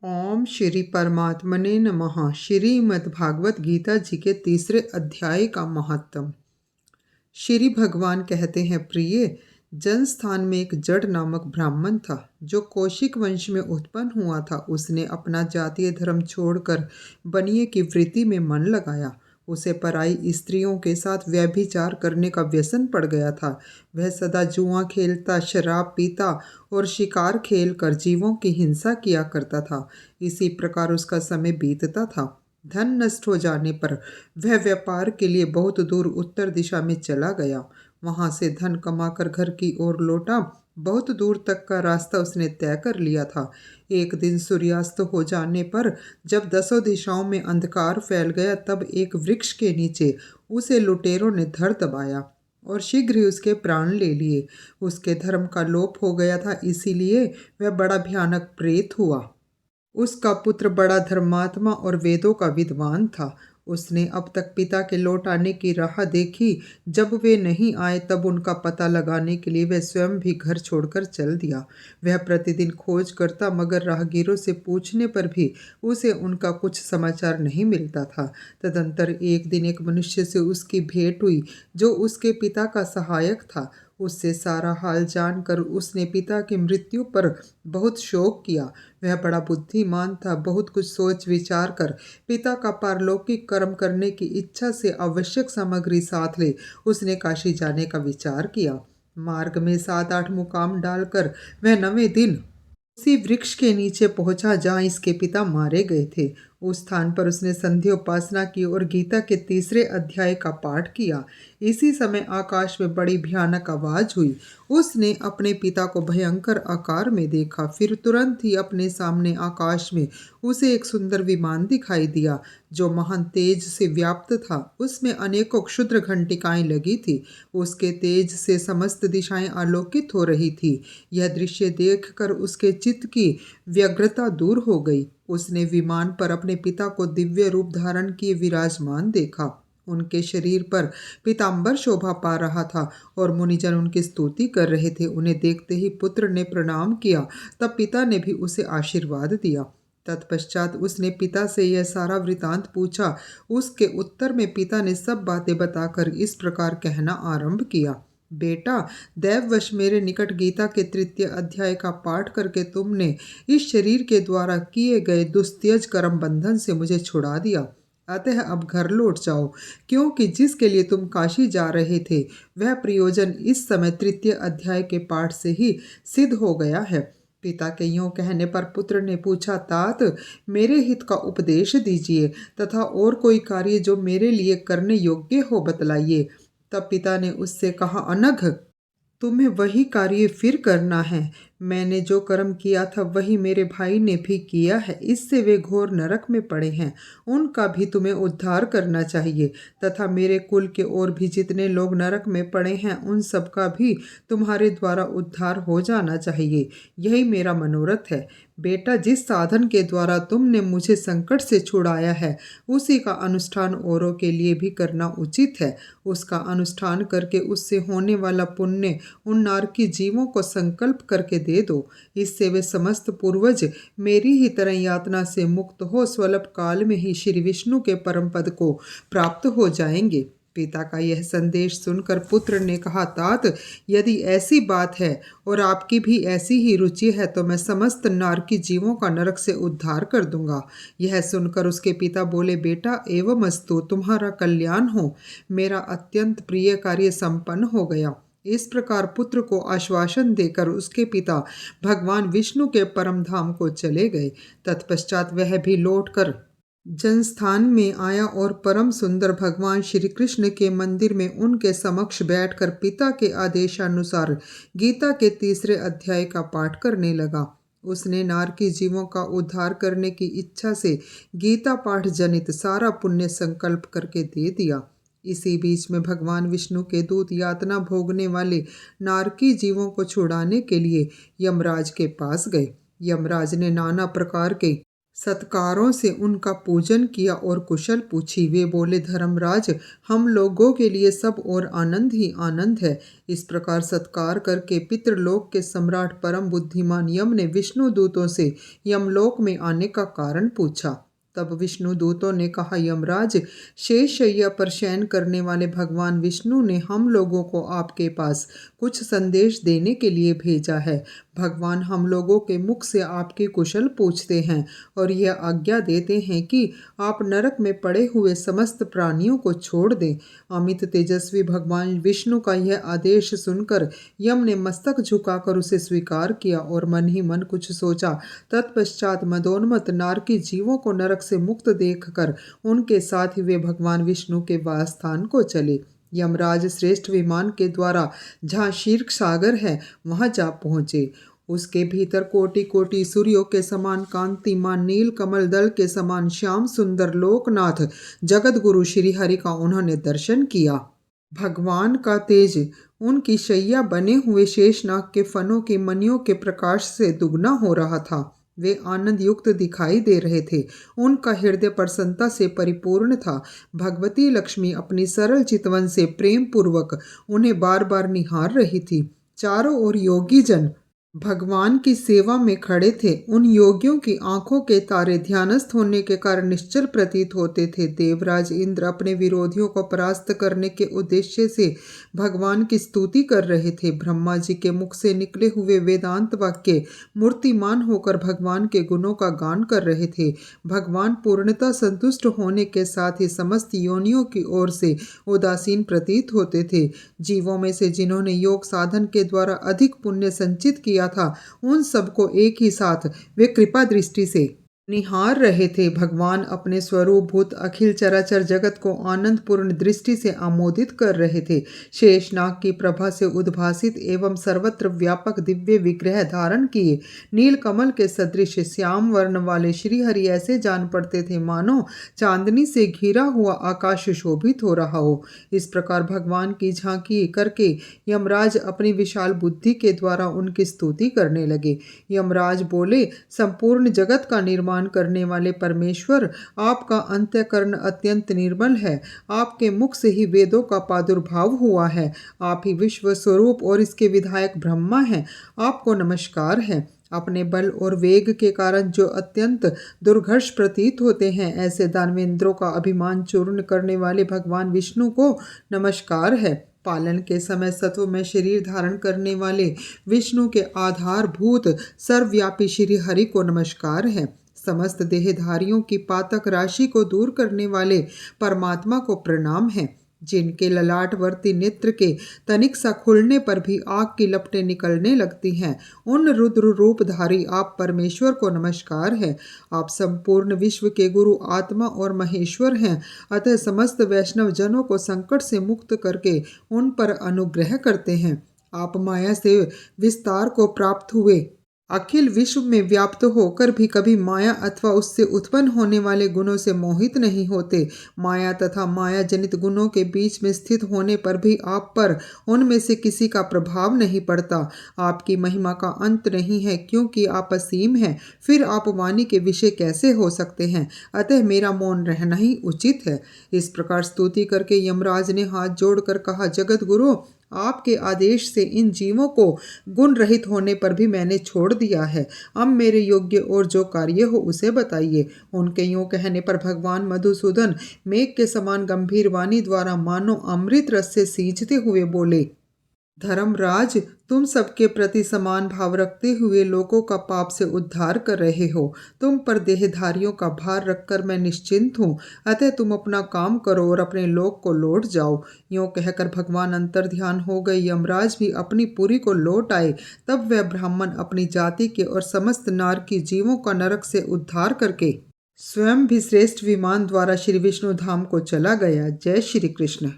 ओम श्री परमात्मने नमः। श्रीमद्भागवत गीता जी के तीसरे अध्याय का महात्म। श्री भगवान कहते हैं, प्रिय, जनस्थान में एक जड़ नामक ब्राह्मण था जो कौशिक वंश में उत्पन्न हुआ था। उसने अपना जातीय धर्म छोड़कर बनिए की वृत्ति में मन लगाया। उसे पराई स्त्रियों के साथ व्यभिचार करने का व्यसन पड़ गया था। वह सदा जुआ खेलता, शराब पीता और शिकार खेल कर जीवों की हिंसा किया करता था। इसी प्रकार उसका समय बीतता था। धन नष्ट हो जाने पर वह व्यापार के लिए बहुत दूर उत्तर दिशा में चला गया। वहां से धन कमाकर घर की ओर लौटा। बहुत दूर तक का रास्ता उसने तय कर लिया था। एक दिन सूर्यास्त हो जाने पर जब दसों दिशाओं में अंधकार फैल गया, तब एक वृक्ष के नीचे उसे लुटेरों ने धर दबाया और शीघ्र ही उसके प्राण ले लिए। उसके धर्म का लोप हो गया था, इसीलिए वह बड़ा भयानक प्रेत हुआ। उसका पुत्र बड़ा धर्मात्मा और वेदों का विद्वान था। उसने अब तक पिता के लौट आने की राह देखी। जब वे नहीं आए तब उनका पता लगाने के लिए वह स्वयं भी घर छोड़कर चल दिया। वह प्रतिदिन खोज करता, मगर राहगीरों से पूछने पर भी उसे उनका कुछ समाचार नहीं मिलता था। तदंतर एक दिन एक मनुष्य से उसकी भेंट हुई जो उसके पिता का सहायक था। उससे सारा हाल जानकर उसने पिता की मृत्यु पर बहुत शोक किया। वह बड़ा बुद्धिमान था। बहुत कुछ सोच विचार कर पिता का पारलौकिक कर्म करने की इच्छा से आवश्यक सामग्री साथ ले उसने काशी जाने का विचार किया। मार्ग में 7-8 मुकाम डालकर वह 9वें दिन उसी वृक्ष के नीचे पहुंचा जहां इसके पिता मारे गए थे। उस स्थान पर उसने संध्या उपासना की और गीता के तीसरे अध्याय का पाठ किया। इसी समय आकाश में बड़ी भयानक आवाज हुई। उसने अपने पिता को भयंकर आकार में देखा। फिर तुरंत ही अपने सामने आकाश में उसे एक सुंदर विमान दिखाई दिया जो महान तेज से व्याप्त था। उसमें अनेकों क्षुद्र घंटिकाएं लगी थी। उसके तेज से समस्त दिशाएं आलोकित हो रही थी। यह दृश्य देखकर उसके चित्त की व्यग्रता दूर हो गई। उसने विमान पर अपने पिता को दिव्य रूप धारण किए विराजमान देखा। उनके शरीर पर पीतांबर शोभा पा रहा था और मुनिजन उनकी स्तुति कर रहे थे। उन्हें देखते ही पुत्र ने प्रणाम किया। तब पिता ने भी उसे आशीर्वाद दिया। तत्पश्चात उसने पिता से यह सारा वृतांत पूछा। उसके उत्तर में पिता ने सब बातें बताकर इस प्रकार कहना आरंभ किया, बेटा, दैववश मेरे निकट गीता के तृतीय अध्याय का पाठ करके तुमने इस शरीर के द्वारा किए गए दुस्त्यज कर्म बंधन से मुझे छुड़ा दिया। अतः अब घर लौट जाओ, क्योंकि जिसके लिए तुम काशी जा रहे थे वह प्रयोजन इस समय तृतीय अध्याय के पाठ से ही सिद्ध हो गया है। पिता के यूं कहने पर पुत्र ने पूछा, तात, मेरे हित का उपदेश दीजिए तथा और कोई कार्य जो मेरे लिए करने योग्य हो बतलाइए। तब पिता ने उससे कहा, अनघ, तुम्हें वही कार्य फिर करना है। मैंने जो कर्म किया था वही मेरे भाई ने भी किया है। इससे वे घोर नरक में पड़े हैं। उनका भी तुम्हें उद्धार करना चाहिए तथा मेरे कुल के और भी जितने लोग नरक में पड़े हैं उन सब का भी तुम्हारे द्वारा उद्धार हो जाना चाहिए। यही मेरा मनोरथ है। बेटा, जिस साधन के द्वारा तुमने मुझे संकट से छुड़ाया है उसी का अनुष्ठान औरों के लिए भी करना उचित है। उसका अनुष्ठान करके उससे होने वाला पुण्य उन नारकी जीवों को संकल्प करके दे दो। इससे वे समस्त पूर्वज मेरी ही तरह यातना से मुक्त हो स्वल्प काल में ही श्री विष्णु के परम पद को प्राप्त हो जाएंगे। पिता का यह संदेश सुनकर पुत्र ने कहा, तात, यदि ऐसी बात है और आपकी भी ऐसी ही रुचि है तो मैं समस्त नारकी जीवों का नरक से उद्धार कर दूंगा। यह सुनकर उसके पिता बोले, बेटा, एवमस्तु, तुम्हारा कल्याण हो। मेरा अत्यंत प्रिय कार्य संपन्न हो गया। इस प्रकार पुत्र को आश्वासन देकर उसके पिता भगवान विष्णु के परम धाम को चले गए। तत्पश्चात वह भी लौटकर जनस्थान में आया और परम सुंदर भगवान श्री कृष्ण के मंदिर में उनके समक्ष बैठकर पिता के आदेशानुसार गीता के तीसरे अध्याय का पाठ करने लगा। उसने नारकी जीवों का उद्धार करने की इच्छा से गीता पाठ जनित सारा पुण्य संकल्प करके दे दिया। इसी बीच में भगवान विष्णु के दूत यातना भोगने वाले नारकी जीवों को छुड़ाने के लिए यमराज के पास गए। यमराज ने नाना प्रकार के सत्कारों से उनका पूजन किया और कुशल पूछी। वे बोले, धर्मराज, हम लोगों के लिए सब और आनंद ही आनंद है। इस प्रकार सत्कार करके पितृलोक के सम्राट परम बुद्धिमान यम ने विष्णु दूतों से यमलोक में आने का कारण पूछा। तब विष्णु दूतों ने कहा, यमराज, शेषशय्या पर शयन करने वाले भगवान विष्णु ने हम लोगों को आपके पास कुछ संदेश देने के लिए भेजा है। भगवान हम लोगों के मुख से आपकी कुशल पूछते हैं और यह आज्ञा देते हैं कि आप नरक में पड़े हुए समस्त प्राणियों को छोड़ दें। अमित तेजस्वी भगवान विष्णु का यह आदेश सुनकर यम ने मस्तक झुकाकर उसे स्वीकार किया और मन ही मन कुछ सोचा। तत्पश्चात मदोन्मत्त नारकी जीवों को नरक से मुक्त देखकर उनके साथ ही वे भगवान विष्णु के वास स्थान को चले। यमराज श्रेष्ठ विमान के द्वारा जहाँ क्षीर सागर है वहाँ जा पहुँचे। उसके भीतर कोटि कोटि सूर्यों के समान कांतिमान, नील कमल दल के समान श्याम सुंदर लोकनाथ जगत गुरु श्री हरि का उन्होंने दर्शन किया। भगवान का तेज उनकी शैया बने हुए शेषनाग के फनों के मणियों के प्रकाश से दुगना हो रहा था। वे आनंद युक्त दिखाई दे रहे थे। उनका हृदय प्रसन्नता से परिपूर्ण था। भगवती लक्ष्मी अपनी सरल चितवन से प्रेम पूर्वक उन्हें बार बार निहार रही थी। चारों ओर योगी जन भगवान की सेवा में खड़े थे। उन योगियों की आंखों के तारे ध्यानस्थ होने के कारण निश्चल प्रतीत होते थे। देवराज इंद्र अपने विरोधियों को परास्त करने के उद्देश्य से भगवान की स्तुति कर रहे थे। ब्रह्मा जी के मुख से निकले हुए वेदांत वाक्य मूर्तिमान होकर भगवान के गुणों का गान कर रहे थे। भगवान पूर्णतः संतुष्ट होने के साथ ही समस्त योनियों की ओर से उदासीन प्रतीत होते थे। जीवों में से जिन्होंने योग साधन के द्वारा अधिक पुण्य संचित किया था, उन सबको एक ही साथ वे कृपा दृष्टि से निहार रहे थे। भगवान अपने स्वरूप भूत अखिल चराचर जगत को आनंद पूर्ण दृष्टि से आमोदित कर रहे थे। शेषनाग की प्रभा से उद्भासित एवं सर्वत्र व्यापक दिव्य विग्रह धारण किए नील कमल के सदृश श्याम वर्ण वाले श्री हरि ऐसे जान पड़ते थे मानो चांदनी से घिरा हुआ आकाश शोभित हो रहा हो। इस प्रकार भगवान की झांकी करके यमराज अपनी विशाल बुद्धि के द्वारा उनकी स्तुति करने लगे। यमराज बोले, संपूर्ण जगत का निर्माण करने वाले परमेश्वर, आपका अंतःकरण अत्यंत निर्मल है। आपके मुख से ही वेदों का प्रादुर्भाव हुआ है। आप ही विश्व स्वरूप और इसके विधायक ब्रह्मा हैं। आपको नमस्कार है। अपने बल और वेग के कारण जो अत्यंत दुर्घर्ष प्रतीत होते हैं, ऐसे दानवेंद्रों का अभिमान चूर्ण करने वाले भगवान विष्णु को नमस्कार है। पालन के समय सत्व में शरीर धारण करने वाले विष्णु के आधारभूत सर्वव्यापी श्री हरि को नमस्कार है। समस्त देहधारियों की पातक राशि को दूर करने वाले परमात्मा को प्रणाम है। जिनके ललाटवर्ती नेत्र के तनिक सा खुलने पर भी आग की लपटें निकलने लगती हैं, उन रुद्र रूपधारी आप परमेश्वर को नमस्कार है। आप संपूर्ण विश्व के गुरु आत्मा और महेश्वर हैं, अतः समस्त वैष्णव जनों को संकट से मुक्त करके उन पर अनुग्रह करते हैं। आप माया से विस्तार को प्राप्त हुए अखिल विश्व में व्याप्त होकर भी कभी माया अथवा उससे उत्पन्न होने वाले गुणों से मोहित नहीं होते। माया तथा माया जनित गुणों के बीच में स्थित होने पर भी आप पर उनमें से किसी का प्रभाव नहीं पड़ता। आपकी महिमा का अंत नहीं है, क्योंकि आप असीम हैं। फिर आप वाणी के विषय कैसे हो सकते हैं? अतः मेरा मौन रहना ही उचित है। इस प्रकार स्तुति करके यमराज ने हाथ जोड़कर कहा, जगत गुरु, आपके आदेश से इन जीवों को गुण रहित होने पर भी मैंने छोड़ दिया है। अब मेरे योग्य और जो कार्य हो उसे बताइए। उनके यूँ कहने पर भगवान मधुसूदन मेघ के समान गंभीर वाणी द्वारा मानो अमृत रस से सींचते हुए बोले, धर्मराज, तुम सबके प्रति समान भाव रखते हुए लोगों का पाप से उद्धार कर रहे हो। तुम पर देहधारियों का भार रखकर मैं निश्चिंत हूँ। अतः तुम अपना काम करो और अपने लोक को लौट जाओ। यूँ कहकर भगवान अंतर ध्यान हो गए। यमराज भी अपनी पुरी को लौट आए। तब वह ब्राह्मण अपनी जाति के और समस्त नारकी जीवों का नरक से उद्धार करके स्वयं भी श्रेष्ठ विमान द्वारा श्री विष्णु धाम को चला गया। जय श्री कृष्ण।